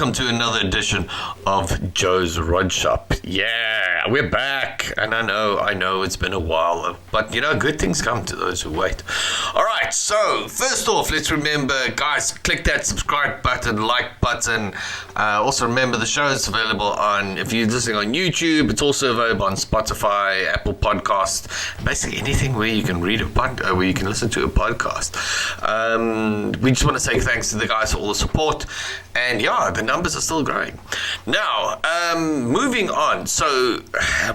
welcome to another edition of Joe's Rod Shop. Yeah, we're back, and I know it's been a while, but good things come to those who wait. All right, so first off, let's remember, guys, click that subscribe button, like button. Also remember the show is available on, if you're listening on YouTube, it's also available on Spotify, Apple Podcast, basically anything where you can where you can listen to a podcast. We just want to say thanks to the guys for all the support, and the numbers are still growing. Now, moving on. So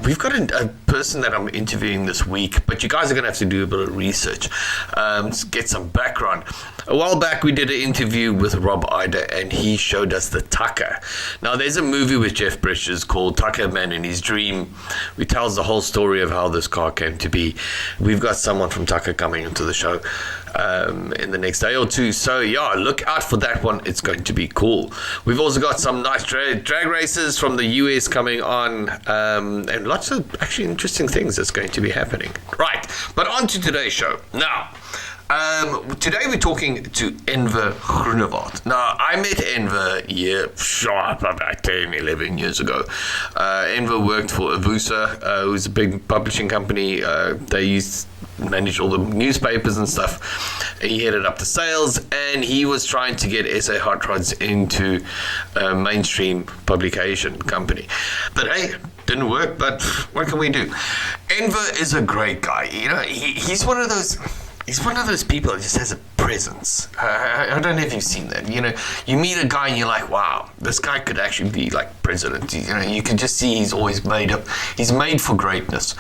we've got a person that I'm interviewing this week, but you guys are going to have to do a bit of research to get some background. A while back, we did an interview with Rob Ida, and he showed us the Tucker. Now, there's a movie with Jeff Bridges called Tucker Man in His Dream, which tells the whole story of how this car came to be. We've got someone from Tucker coming into the show in the next day or two. So look out for that one. It's going to be cool. We've also got some nice drag races from the US coming on, and lots of actually interesting things that's going to be happening. Right, but on to today's show. Now, today we're talking to Enver Groenewald. Now, I met Enver about 10, 11 years ago. Enver worked for Avusa, who's a big publishing company. They manage all the newspapers and stuff. He headed up the sales, and he was trying to get SA Hot Rods into a mainstream publication company. But hey, didn't work, but what can we do? Enver is a great guy. He's one of those people that just has a presence. I don't know if you've seen that. You meet a guy and you're like, wow, this guy could actually be like president. You can just see he's always he's made for greatness.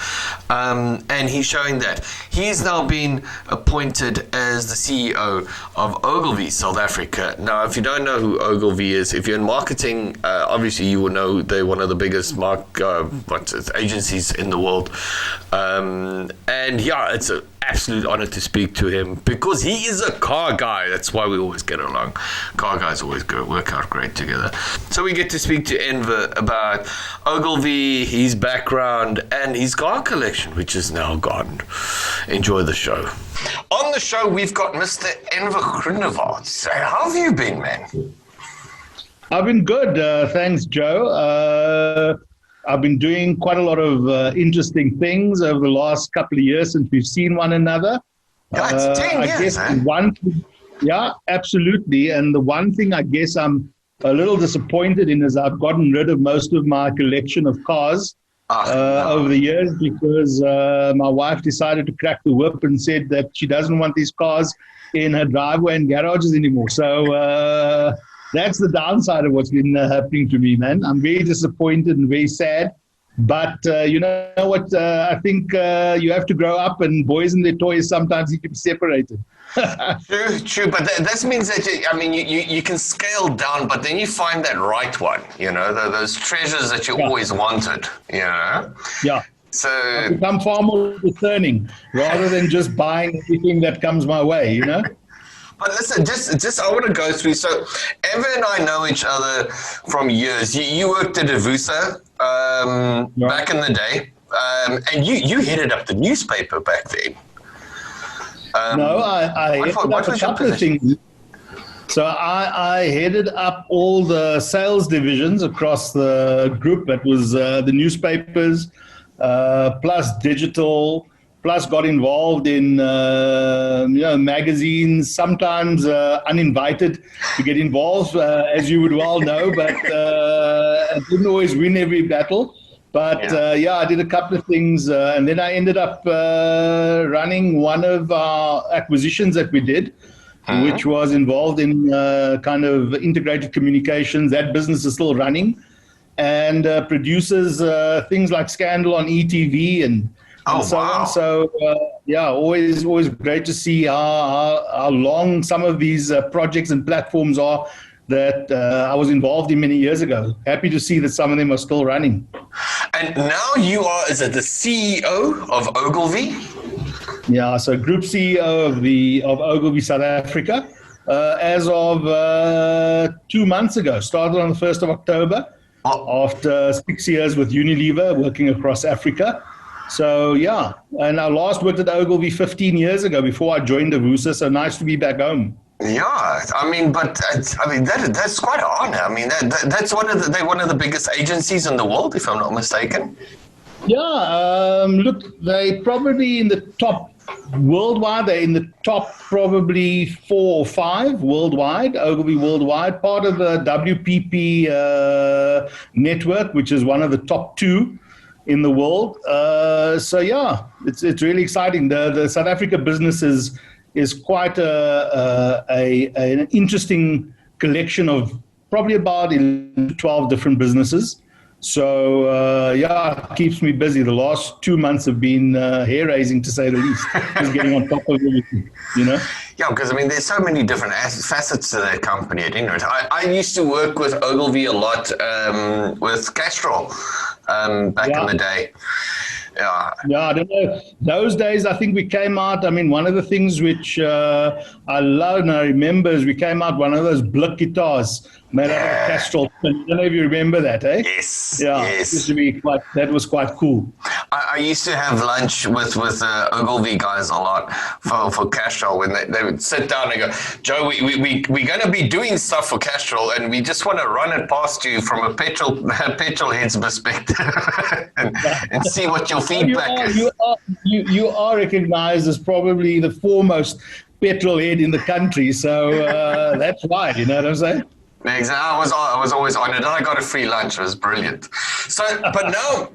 And he's showing that. He's now been appointed as the CEO of Ogilvy, South Africa. Now, if you don't know who Ogilvy is, if you're in marketing, obviously you will know they're one of the biggest agencies in the world. It's an absolute honor to speak to him because he is a car guy. That's why we always get along. Car guys always work out great together. So we get to speak to Enver about Ogilvy, his background, and his car collection, which is now gone. Enjoy the show. On the show, we've got Mr. Enver Groenewald. So how have you been, man? I've been good. Thanks, Joe. I've been doing quite a lot of interesting things over the last couple of years since we've seen one another. It's 10 years, yeah, absolutely. And the one thing I guess I'm a little disappointed in is I've gotten rid of most of my collection of cars over the years because my wife decided to crack the whip and said that she doesn't want these cars in her driveway and garages anymore. So that's the downside of what's been happening to me, man. I'm very disappointed and very sad. But you know what? I think you have to grow up, and boys and their toys sometimes need to be separated. True. But that means that you can scale down, but then you find that right one. Those treasures that you always wanted. Yeah. So I've become far more discerning rather than just buying everything that comes my way. But listen, just I want to go through. So, Enver and I know each other from years. You worked at Avusa back in the day, and you headed up the newspaper back then. I headed up a couple of things. So I headed up all the sales divisions across the group. That was the newspapers, plus digital. Plus got involved in magazines, sometimes uninvited to get involved, as you would well know, but I didn't always win every battle. But I did a couple of things, and then I ended up running one of our acquisitions that we did, which was involved in kind of integrated communications. That business is still running, and produces things like Scandal on ETV and so on. So, always great to see how long some of these projects and platforms are that I was involved in many years ago. Happy to see that some of them are still running. And now you are, is it the CEO of Ogilvy? Yeah, so Group CEO of Ogilvy South Africa as of 2 months ago. Started on the 1st of October after 6 years with Unilever working across Africa. So, and I last worked at Ogilvy 15 years ago before I joined Avusa, so nice to be back home. Yeah, I mean, but that's quite an honor. I mean, that's they're one of the biggest agencies in the world, if I'm not mistaken. Yeah, look, they probably in the top worldwide. They're in the top probably 4 or 5 worldwide. Ogilvy worldwide, part of the WPP network, which is one of the top 2 in the world. So yeah, it's really exciting. The South Africa business is quite an interesting collection of probably about 11, 12 different businesses. So, yeah, it keeps me busy. The last 2 months have been hair-raising, to say the least. Just getting on top of everything, you know? Yeah, because, I mean, there's so many different facets to that company at Envers. I used to work with Ogilvy a lot with Castrol back in the day. Yeah, I don't know. Those days, I think we came out. I mean, one of the things which I love and I remember is we came out one of those Blick guitars made out of a Castrol pin. I don't know if you remember that, eh? Yes. Yeah, yes. It used to be that was quite cool. I used to have lunch with Ogilvy guys a lot for Castrol when they would sit down and go, Joe, we're going to be doing stuff for Castrol and we just want to run it past you from a petrol head's perspective and see what your feedback is. You are recognized as probably the foremost petrol head in the country, so that's right, you know what I'm saying? Exactly. I was always honored, and I got a free lunch. It was brilliant. But now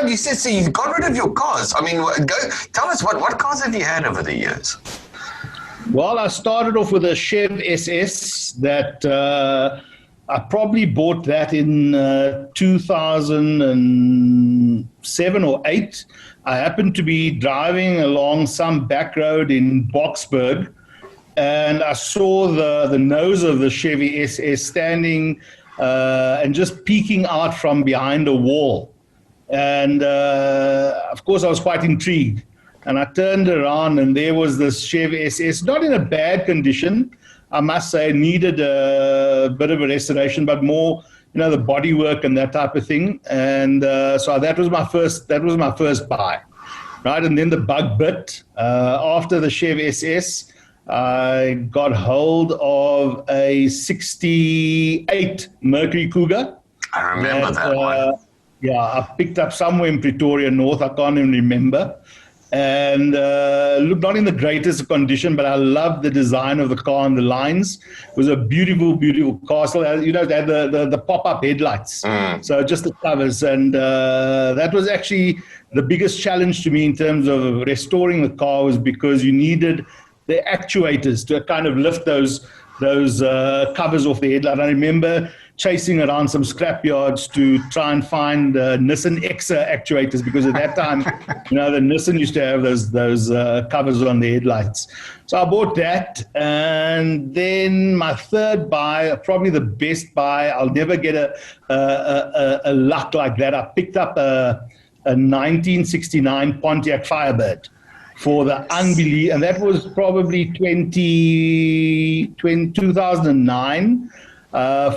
you said, so you got rid of your cars. I mean, tell us what cars have you had over the years? Well, I started off with a Chev SS that I probably bought that in 2007 or 8. I happened to be driving along some back road in Boksburg, and I saw the nose of the Chevy SS standing and just peeking out from behind a wall. And, of course, I was quite intrigued. And I turned around, and there was this Chevy SS, not in a bad condition, I must say, needed a bit of a restoration, but more, you know, the bodywork and that type of thing. And so that was my first buy, right? And then the bug bit. After the Chevy SS, I got hold of a 68 Mercury Cougar. I remember that one. Yeah, I picked up somewhere in Pretoria North. I can't even remember. And look, not in the greatest condition, but I loved the design of the car and the lines. It was a beautiful, beautiful car. So, you know, they had the pop-up headlights. So just the covers. And that was actually the biggest challenge to me in terms of restoring the car, was because you needed the actuators to kind of lift those covers off the headlight. I remember chasing around some scrap yards to try and find Nissan Exa actuators, because at that time, you know, the Nissan used to have those covers on the headlights. So I bought that, and then my third buy, probably the best buy, I'll never get a luck like that. I picked up a 1969 Pontiac Firebird for the unbelievable, and that was probably 2009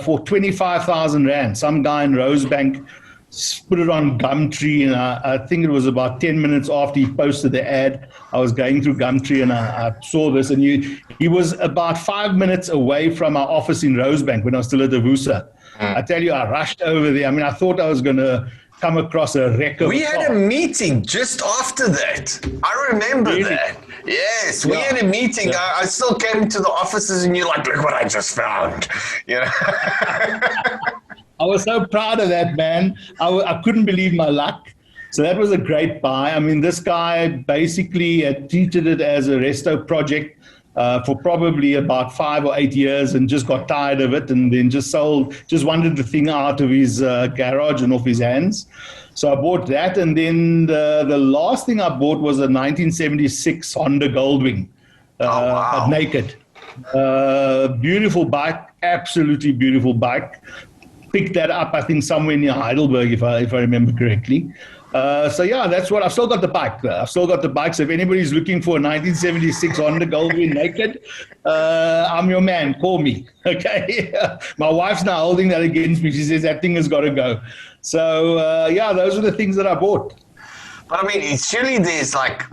for 25,000 Rand. Some guy in Rosebank put it on Gumtree, and I think it was about 10 minutes after he posted the ad. I was going through Gumtree and I saw this, and he was about 5 minutes away from our office in Rosebank when I was still at the Vusa. I tell you, I rushed over there. I mean, I thought I was going to come across a wreck of We had a meeting just after that. I remember that. Yes, we had a meeting. Yeah. I still came to the offices, and you're like, look what I just found. You know? I was so proud of that, man. I couldn't believe my luck. So that was a great buy. I mean, this guy basically had treated it as a resto project for probably about 5 or 8 years, and just got tired of it, and then just wanted the thing out of his garage and off his hands. So I bought that, and then the last thing I bought was a 1976 Honda Goldwing, naked. Beautiful bike, absolutely beautiful bike. Picked that up, I think, somewhere near Heidelberg, if I remember correctly. So yeah, that's what I've still got the bike. So if anybody's looking for a 1976 Honda Goldwing naked, I'm your man. Call me. Okay. My wife's now holding that against me. She says that thing has got to go. So yeah, those are the things that I bought. But I mean, surely there's like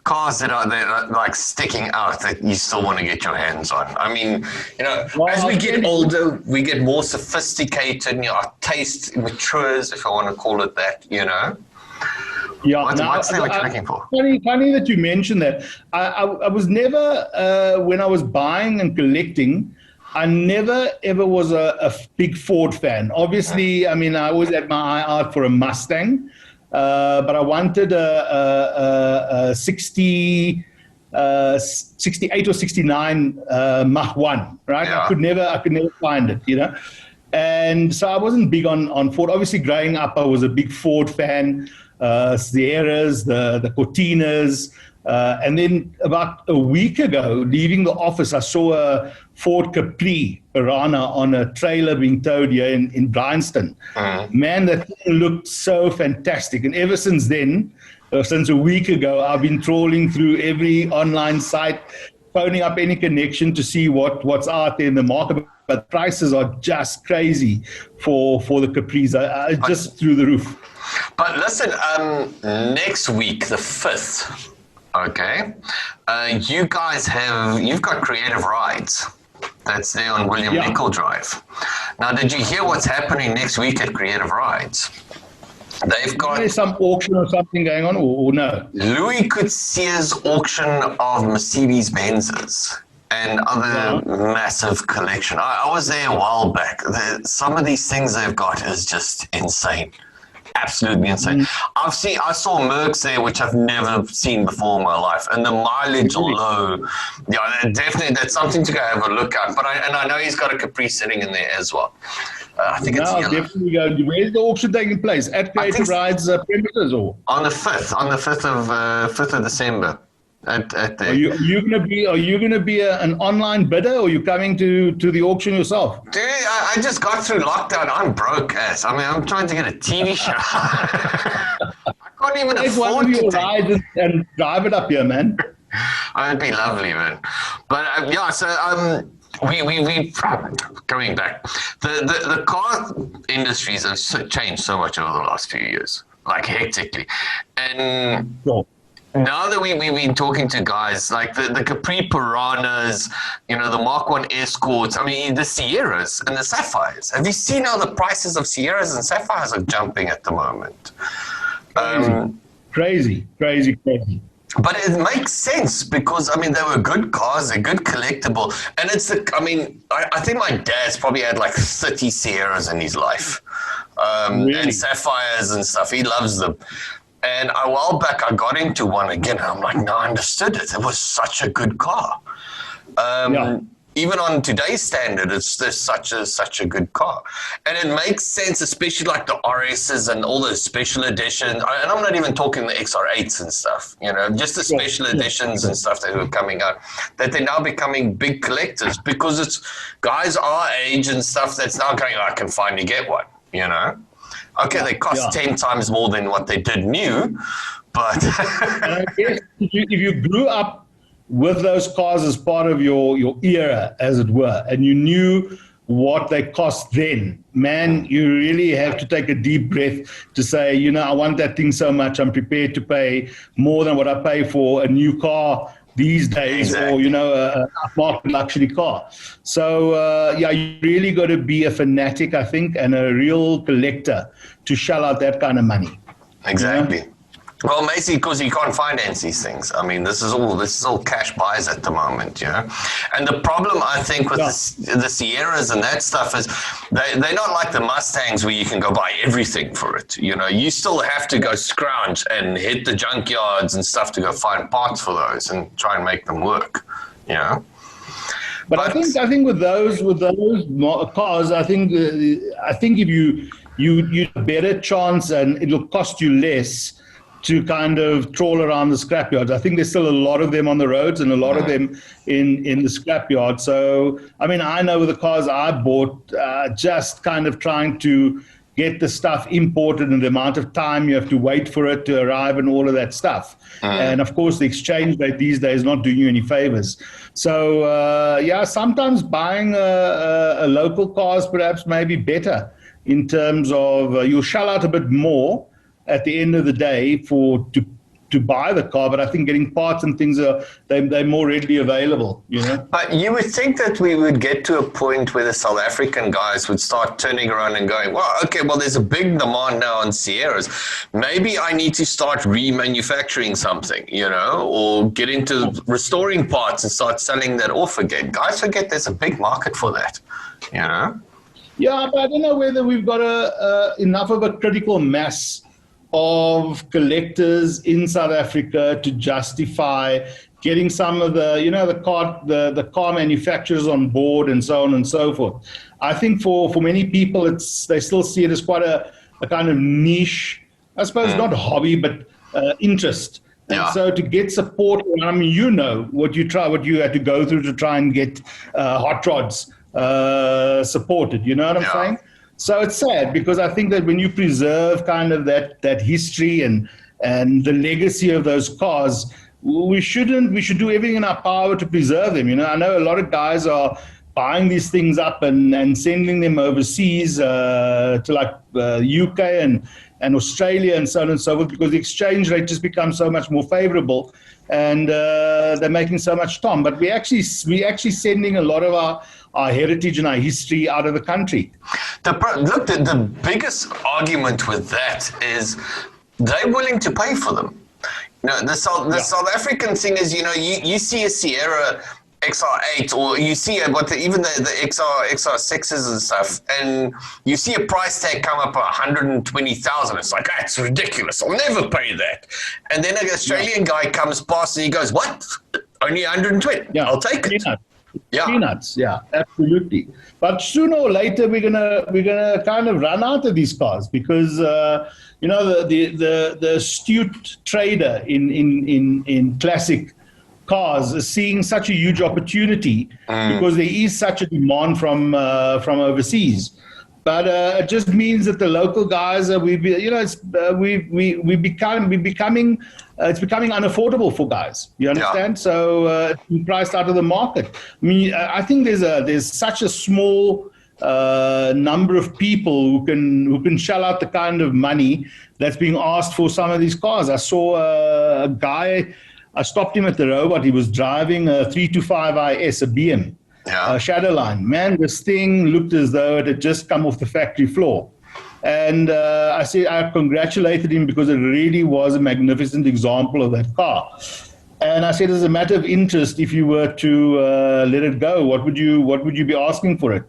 cars that are like sticking out that you still want to get your hands on. I mean, Well, as we I'll get tell you- older, we get more sophisticated. Our taste matures, if I want to call it that. Yeah, What's that what you're looking for? Funny that you mentioned that. I was never, when I was buying and collecting, I never ever was a big Ford fan. Obviously, I mean, I always had my eye out for a Mustang, but I wanted a 68 or 69 Mach 1, right? Yeah. I could never find it. And so I wasn't big on Ford. Obviously, growing up, I was a big Ford fan. Sierras, the Cortinas. And then about a week ago, leaving the office, I saw a Ford Capri Piranha on a trailer being towed here in Bryanston. Man, that thing looked so fantastic. And ever since then, since a week ago, I've been trawling through every online site, phoning up any connection to see what's out there in the market. But prices are just crazy for the Capris. Just through the roof. But listen, next week, the 5th, okay, you've got Creative Rides. That's there on William Nicol Drive. Now, did you hear what's happening next week at Creative Rides? They've got... Is there some auction or something going on, or no? Louis Couture's auction of Mercedes-Benzes and other massive collection. I was there a while back. Some of these things they've got is just insane. Absolutely insane. I saw Mercs there, which I've never seen before in my life, and the mileage low. Yeah, definitely, that's something to go have a look at. But I know he's got a Capri sitting in there as well. I think it's yellow. Definitely go. Where's the auction taking place? At Creative Rides premises, or on the 5th of December. At the... Are you gonna be an online bidder, or are you coming to the auction yourself? Dude, I just got through lockdown. I'm broke ass. I mean, I'm trying to get a TV show. I can't even Take afford one of your to take... rides and drive it up here, man. It'd be lovely, man. But so we going back. The car industries have changed so much over the last few years, like hectically, and. Sure. Now that we've been talking to guys like the Capri Piranhas, the Mark 1 Escorts, I mean, the Sierras and the Sapphires. Have you seen how the prices of Sierras and Sapphires are jumping at the moment? Crazy. But it makes sense because, I mean, they were good cars, they're good collectible. And I think my dad's probably had like 30 Sierras in his life. Really? And Sapphires and stuff. He loves them. And a while back, I got into one again, and I'm like, no, I understood it. It was such a good car. Even on today's standard, it's such a good car. And it makes sense, especially like the RSs and all those special editions. And I'm not even talking the XR8s and stuff, just the special editions and stuff that were coming out, that they're now becoming big collectors because it's guys our age and stuff that's now going, I can finally get one, Okay, they cost 10 times more than what they did new, but... And I guess if you grew up with those cars as part of your era, as it were, and you knew what they cost then, man, you really have to take a deep breath to say, I want that thing so much, I'm prepared to pay more than what I pay for a new car these days, exactly. Or, a market luxury car. So, you really got to be a fanatic, I think, and a real collector to shell out that kind of money. Exactly. Well, Macy, because you can't finance these things. I mean, this is all cash buys at the moment, And the problem, I think, with the Sierras and that stuff is they're not like the Mustangs where you can go buy everything for it. You still have to go scrounge and hit the junkyards and stuff to go find parts for those and try and make them work. But I think with those cars, I think if you a better chance and it'll cost you less to kind of trawl around the scrapyards. I think there's still a lot of them on the roads and a lot of them in the scrapyard. So, I mean, I know with the cars I bought, just kind of trying to get the stuff imported and the amount of time you have to wait for it to arrive and all of that stuff. And, of course, the exchange rate these days is not doing you any favors. So, sometimes buying a local car is perhaps maybe better in terms of you'll shell out a bit more, at the end of the day to buy the car, but I think getting parts and things they're more readily available, you know. But you would think that we would get to a point where the South African guys would start turning around and going, well, okay, well, there's a big demand now on Sierras. Maybe I need to start remanufacturing something, you know, or get into restoring parts and start selling that off again. Guys forget there's a big market for that, you know. Yeah, but I don't know whether we've got enough of a critical mass of collectors in South Africa to justify getting some of the, you know, the car manufacturers on board and so on and so forth. I think for many people, they still see it as quite a kind of niche, I suppose, not hobby, but interest. And so to get support, I mean, you know what you had to go through to try and get hot rods supported. You know what I'm saying? So it's sad, because I think that when you preserve kind of that history and the legacy of those cars, we should do everything in our power to preserve them. You know, I know a lot of guys are buying these things up and sending them overseas to like UK and Australia and so on and so forth, because the exchange rate just becomes so much more favorable, and they're making so much time. But we actually sending a lot of our heritage and our history out of the country. The biggest argument with that is they're willing to pay for them. You know, the South African thing is, you know, you see a Sierra XR8, or you see even the XR6s and stuff, and you see a price tag come up at 120,000. It's like, that's ridiculous. I'll never pay that. And then an Australian guy comes past and he goes, what? Only 120? Yeah, I'll take it. Peanuts, yeah, absolutely. But sooner or later, we're gonna kind of run out of these cars, because you know, the astute trader in classic cars is seeing such a huge opportunity, because there is such a demand from overseas. But it just means that the local guys it's becoming unaffordable for guys. You understand? Yeah. So it's priced out of the market. I mean, I think there's such a small number of people who can shell out the kind of money that's being asked for some of these cars. I saw a guy. I stopped him at the robot. He was driving a 325 IS, a BM. Shadowline. Man, this thing looked as though it had just come off the factory floor. And I congratulated him, because it really was a magnificent example of that car. And I said, as a matter of interest, if you were to let it go, what would you be asking for it?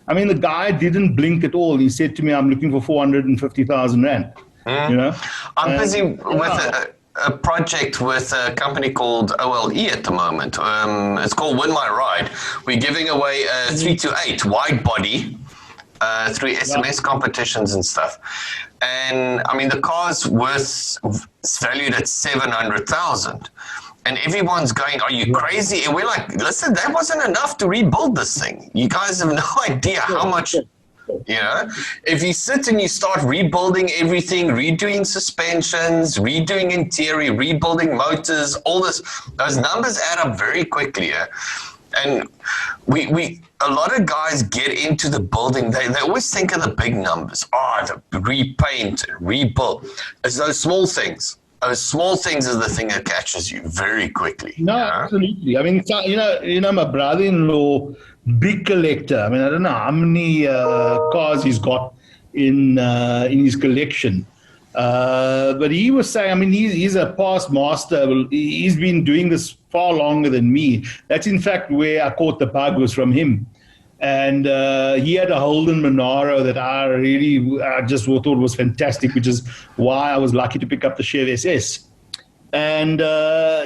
I mean, the guy didn't blink at all. He said to me, I'm looking for 450,000 Rand. You know? I'm busy with a project with a company called OLE at the moment. It's called Win My Ride. We're giving away a 328 wide body through SMS competitions and stuff. And I mean, the car's valued at 700,000. And everyone's going, are you crazy? And we're like, listen, that wasn't enough to rebuild this thing. You guys have no idea how much. You know, if you sit and you start rebuilding everything, redoing suspensions, redoing interior, rebuilding motors, all this, those numbers add up very quickly. Yeah? And a lot of guys get into the building. They always think of the big numbers. The repaint, rebuild. It's those small things. Those small things are the thing that catches you very quickly. No, you know? Absolutely. I mean, you know, my brother-in-law, big collector. I mean, I don't know how many cars he's got in his collection. But he was saying, I mean, he's a past master. He's been doing this far longer than me. That's in fact where I caught the bug, was from him. And he had a Holden Monaro that I just thought was fantastic, which is why I was lucky to pick up the Chev SS. And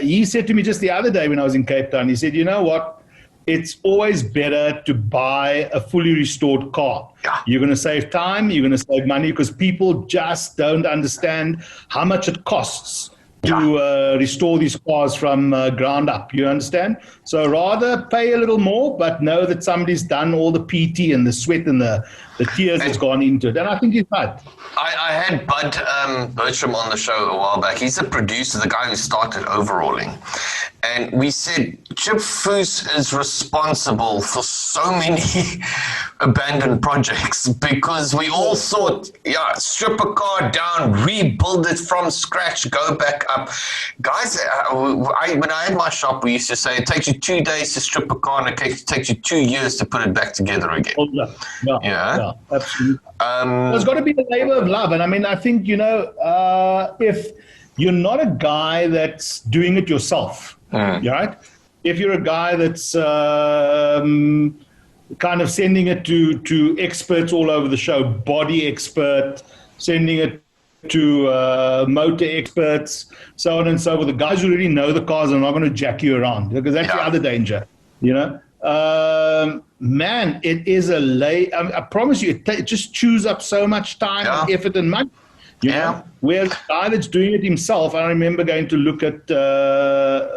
he said to me just the other day when I was in Cape Town, he said, you know what? It's always better to buy a fully restored car. Yeah. You're going to save time, you're going to save money, because people just don't understand how much it costs to restore these cars from ground up. You understand? So rather pay a little more, but know that somebody's done all the PT and the sweat and the tears that's gone into it. And I think he's right. I had Bud Bertram on the show a while back. He's the producer, the guy who started overhauling. And we said Chip Foose is responsible for so many abandoned projects because we all thought, strip a car down, rebuild it from scratch, go back up. Guys, when I had my shop, we used to say it takes you 2 days to strip a car and it takes you 2 years to put it back together again. Yeah, absolutely. There's got to be a labor of love. And I mean, I think, if you're not a guy that's doing it yourself, right? If you're a guy that's kind of sending it to experts all over the show, body expert, sending it to motor experts, so on and so forth. The guys who really know the cars are not going to jack you around because that's the other danger, man, it is I promise you, it just chews up so much time and effort and money. You know? Whereas the guy that's doing it himself, I remember going to look at,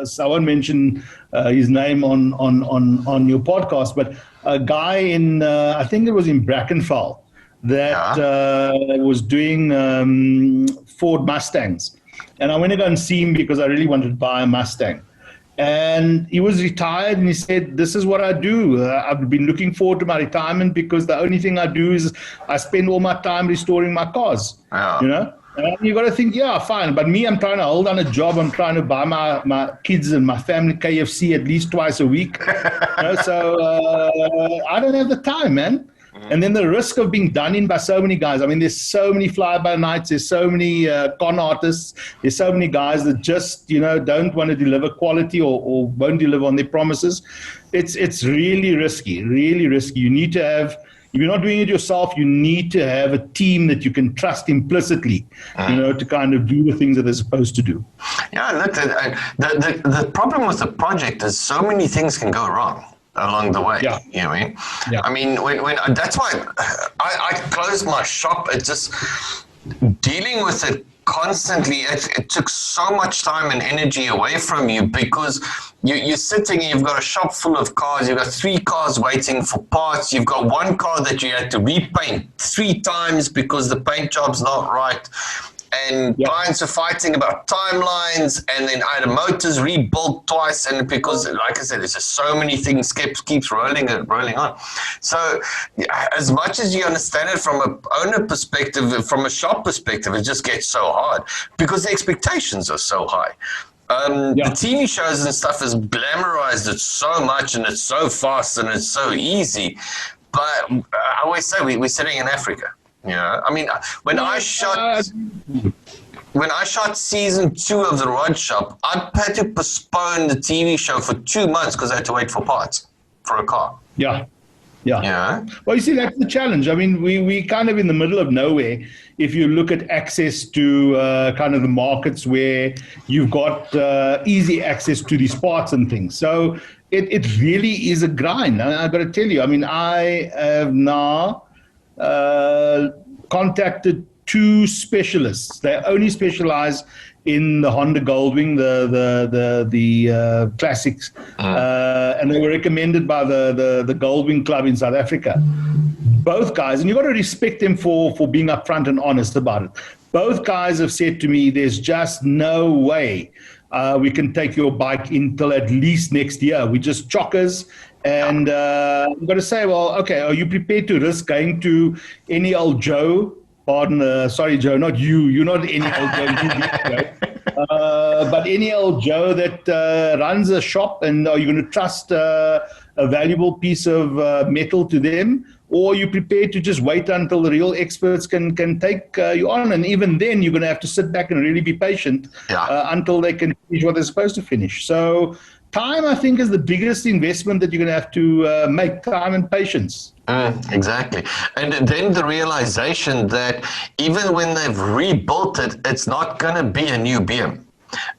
someone mentioned his name on your podcast, but a guy in, I think it was in Brackenfell, that was doing Ford Mustangs. And I went to go and see him because I really wanted to buy a Mustang. And he was retired, and he said, this is what I do. I've been looking forward to my retirement because the only thing I do is I spend all my time restoring my cars, And you got to think, fine. But me, I'm trying to hold on a job. I'm trying to buy my kids and my family KFC at least twice a week. So I don't have the time, man. And then the risk of being done in by so many guys. I mean, there's so many fly-by-nights. There's so many con artists. There's so many guys that just, don't want to deliver quality or won't deliver on their promises. It's really risky, really risky. You need to have, if you're not doing it yourself, you need to have a team that you can trust implicitly, to kind of do the things that they're supposed to do. Yeah, look, the problem with the project is so many things can go wrong along the way. You know what I mean? I mean, when that's why I closed my shop. It just dealing with it constantly. It took so much time and energy away from you because you're sitting and you've got a shop full of cars. You've got 3 cars waiting for parts. You've got 1 car that you had to repaint 3 times because the paint job's not right. And clients are fighting about timelines, and then either motors rebuilt twice, and because, like I said, there's just so many things keeps rolling on. So, as much as you understand it from an owner perspective, from a shop perspective, it just gets so hard because the expectations are so high. The TV shows and stuff has glamorized it so much, and it's so fast and it's so easy. But I always say we're sitting in Africa. I mean, when I shot season 2 of The Rod Shop, I had to postpone the TV show for 2 months because I had to wait for parts for a car. Yeah. Well, you see, that's the challenge. I mean, we kind of in the middle of nowhere. If you look at access to kind of the markets where you've got easy access to these parts and things. So it really is a grind. I've got to tell you, I mean, I have now contacted 2 specialists. They only specialize in the Honda Goldwing, the classics, and they were recommended by the Goldwing Club in South Africa. Both guys, and you've got to respect them for being upfront and honest about it. Both guys have said to me, there's just no way we can take your bike until at least next year. We just chockers. And I'm going to say, well, okay, are you prepared to risk going to any old Joe? Pardon, sorry, Joe, not you. You're not any old Joe. But any old Joe that runs a shop, and are you going to trust a valuable piece of metal to them? Or are you prepared to just wait until the real experts can take you on? And even then, you're going to have to sit back and really be patient until they can finish what they're supposed to finish. So time, I think, is the biggest investment that you're going to have to make, time and patience. Exactly. And then the realization that even when they've rebuilt it, it's not going to be a new BM.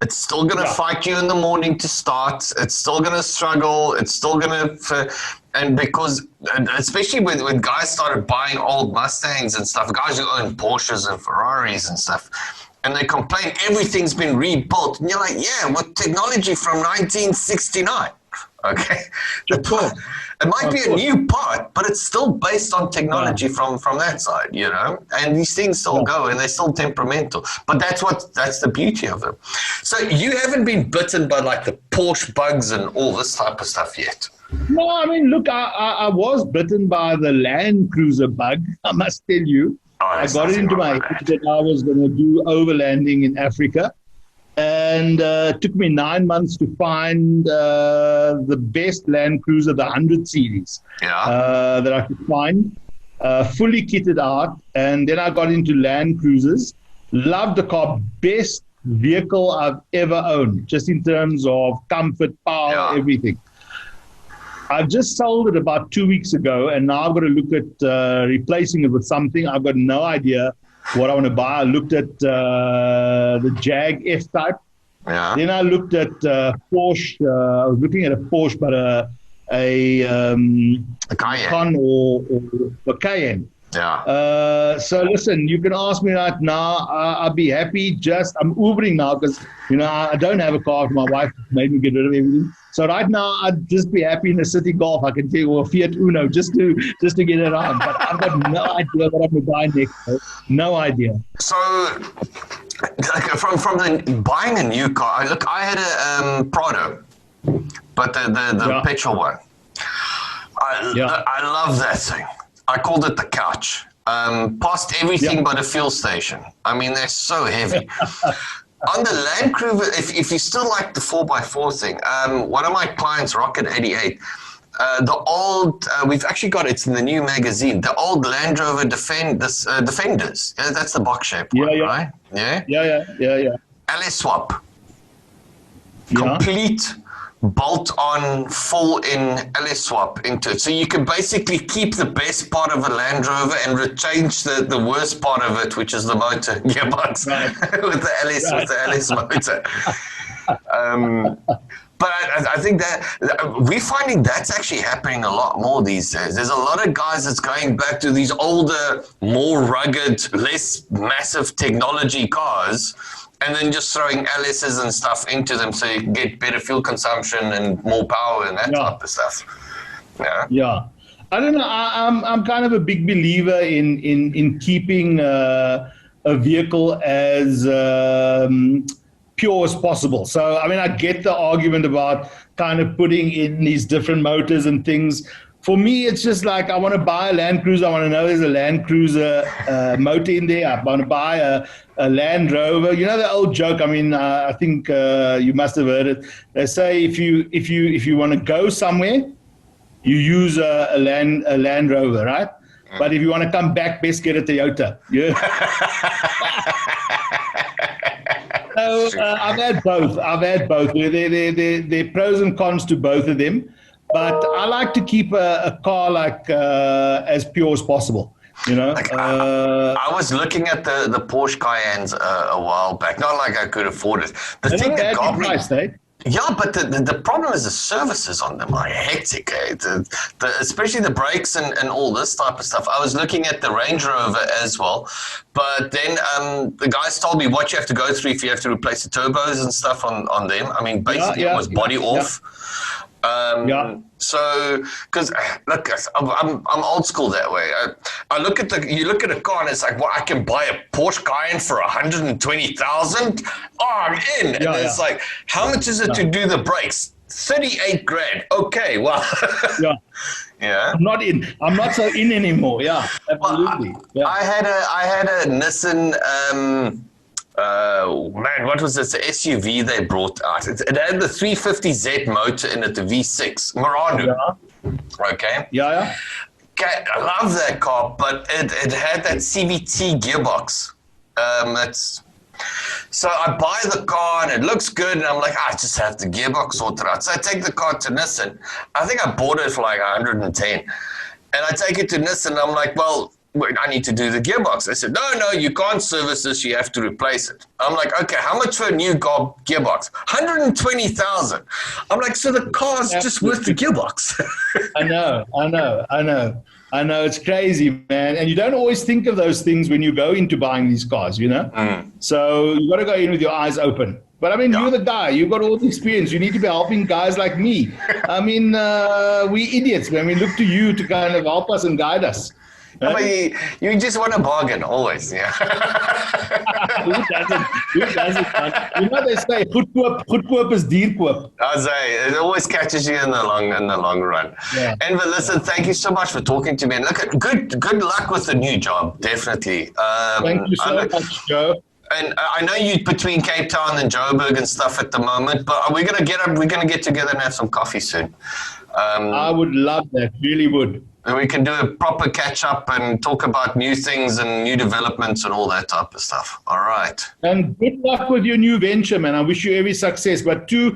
It's still going to fight you in the morning to start. It's still going to struggle. It's still going to... And because, especially when guys started buying old Mustangs and stuff, guys who own Porsches and Ferraris and stuff, and they complain everything's been rebuilt. And you're like, yeah, with technology from 1969. Okay, it might be a new part, but it's still based on technology from that side, you know. And these things still go, and they're still temperamental. But that's the beauty of them. So you haven't been bitten by like the Porsche bugs and all this type of stuff yet. No, I mean, look, I was bitten by the Land Cruiser bug, I must tell you. I got it into my head that I was going to do overlanding in Africa. And it took me 9 months to find the best Land Cruiser, the 100 series, that I could find, fully kitted out. And then I got into Land Cruisers. Loved the car, best vehicle I've ever owned, just in terms of comfort, power, everything. I've just sold it about 2 weeks ago, and now I've got to look at replacing it with something. I've got no idea what I want to buy. I looked at the Jag F-Type. Yeah. Then I looked at Porsche. I was looking at a Porsche, but a Cayenne or a Cayenne. Yeah. So listen, you can ask me right now. I'll be happy. I'm Ubering now because I don't have a car. My wife made me get rid of everything. So right now I'd just be happy in a City Golf. I can tell you, or a Fiat Uno, just to get it on. But I've got no idea what I'm going to buy next. No idea. So from the buying a new car, I had a Prado, but the petrol one. I love that thing. I called it the couch. Past everything but a fuel station. I mean, they're so heavy. On the Land Cruiser, if you still like the 4x4 thing, one of my clients, Rocket 88, the old, we've actually got it's in the new magazine, the old Land Rover Defenders. Yeah, that's the box shape one, right? Yeah? Yeah. LS swap. Complete bolt-on, full-in LS swap into it. So you can basically keep the best part of a Land Rover and change the worst part of it, which is the motor gearbox with the LS motor. But I think that we're finding that's actually happening a lot more these days. There's a lot of guys that's going back to these older, more rugged, less massive technology cars, and then just throwing LSs and stuff into them so you can get better fuel consumption and more power and that type of stuff. Yeah. I don't know. I'm kind of a big believer in keeping a vehicle as pure as possible. So, I mean, I get the argument about kind of putting in these different motors and things. For me, it's just like I want to buy a Land Cruiser. I want to know there's a Land Cruiser motor in there. I want to buy a Land Rover. You know the old joke. I mean, I think you must have heard it. They say if you want to go somewhere, you use a Land Rover, right? But if you want to come back, best get a Toyota. Yeah. So I've had both. There are pros and cons to both of them. But I like to keep a car like as pure as possible. I was looking at the Porsche Cayennes a while back. Not like I could afford it. The thing that got me, yeah, but the problem is the services on them are hectic. Especially the brakes and all this type of stuff. I was looking at the Range Rover as well, but then the guys told me what you have to go through if you have to replace the turbos and stuff on them. I mean, basically it was body off. So, because look, I'm old school that way. I look at you look at a car and it's like, well, I can buy a Porsche Cayenne for 120,000. Oh, I'm in. And it's like, how much is it to do the brakes? 38 grand. Okay, well, yeah. I'm not in. I'm not so in anymore. Yeah, absolutely. Well, I had a Nissan. Man, what was this? The SUV they brought out. It had the 350Z motor in it, the V6 Murano. Yeah. Okay. Yeah. Okay, I love that car, but it had that CVT gearbox. So I buy the car and it looks good, and I'm like, I just have the gearbox sorted out. So I take the car to Nissan. I think I bought it for like 110, and I take it to Nissan. And I'm like, well, I need to do the gearbox. They said, no, you can't service this. You have to replace it. I'm like, okay, how much for a new gearbox? 120,000. I'm like, so the car's just worth the gearbox. I know. I know, it's crazy, man. And you don't always think of those things when you go into buying these cars, you know? So you got to go in with your eyes open. But I mean, you're the guy. You've got all the experience. You need to be helping guys like me. I mean, we idiots, man. We look to you to kind of help us and guide us. No, but you just want to bargain always, yeah. Who doesn't? Who doesn't? You know they say, goedkoop is duurkoop. I say it always catches you in the long run. Yeah. Enver, listen, thank you so much for talking to me. And look, good luck with the new job, definitely. Thank you so much, Joe. And I know you're between Cape Town and Joburg and stuff at the moment, but we're gonna get together and have some coffee soon. I would love that. Really would. And we can do a proper catch up and talk about new things and new developments and all that type of stuff. All right. And good luck with your new venture, man. I wish you every success. But do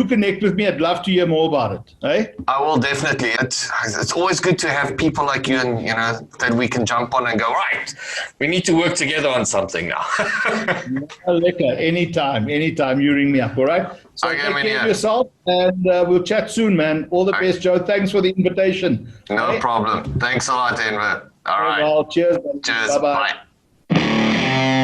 connect with me. I'd love to hear more about it. Hey? I will definitely. It's always good to have people like you, and that we can jump on and go, right, we need to work together on something now. Lekker. Anytime you ring me up. All right. So okay, take care of yourself, and we'll chat soon, man. All the best, Joe. Thanks for the invitation. No problem. Thanks a lot, Enver. All right. Well, cheers. Cheers. Bye-bye. Bye.